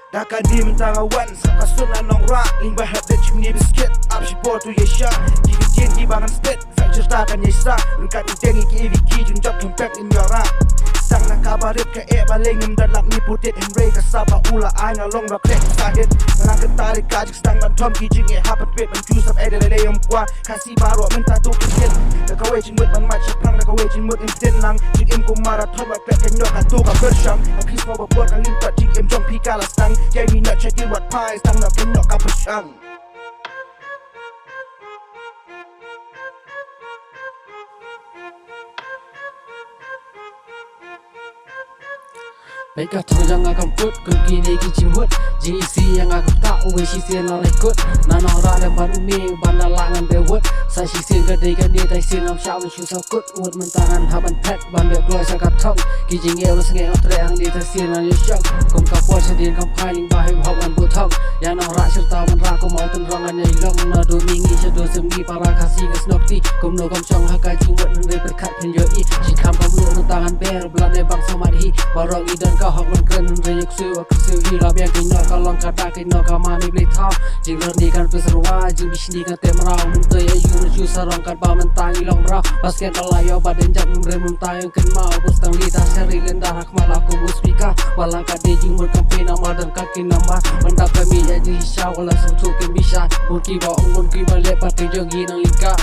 Daka di mentangawan Saka sunan nong rak Limbah hap dan chimney biscuit Up si po tu yesha Gigi jin di bangan split Fak ceritakan yesa Rengkat utengi ki eviki Junjab kempek in yorak Sang nak kabarit ke baling Ngem dan lak ni putit Henry kasaba ula ay ngalong rak lek sahit Menangkan tarik kajik Stang dan tom ki jing hapat wet Man jusap dari leyom kwa Kasih baru minta tu kecil Daka wei jing mut man mat Syapang daka wei jing mut im tin lang Jing im kumara tom rak lek kenyok Katu ka bersyang Akis mau berbuat Kan limpat jing im jong pika la stang Jai mi nak cakir wat pai Stang nak kenyok ka bersyang Baiklah tahu jangan kamput Kuki ni kicing mut Jing isi yang aku tak Uwe sisi nak lekut Nanong rak dan ban umi Ban langan bewut Sa sisi gadai kan dia Tai sin am syau men susah kut Uwet mentangan haban pet Ban biak keluar sakat tong Kijing ewa sengit am teriak Dia tai sin an yusyok Kum kapol sedin kampaling Bahim haban butong Yang nong rak serta men rak Kum mau tenrongan nyai long Nado mingi syado semi Para kasih ke snokti Kum no kam chong Haka jing mut Nere berkat pen yoi Jikam kamu mentangan ber Belanda bangsa madhi Barong idan kau hak man kren Rejek sewa kersew hilap Yang kenyok kalong kata kenyok Kamami beli tau Jing lerni kan peserwa Jing bisni kan temrau Muntah ya yu mencu sarong kan ba mentang ilong merau Basket kalayo badan jak memre mentang yang kenmau Bustang lita seri lendah Hakmal aku muspika Walang kade jing mur kampi nama dan kaki nama Mendak kami jadi hisya Walang sutuk kembisya Mungki ba onggon ki balik Pati jogi nang lika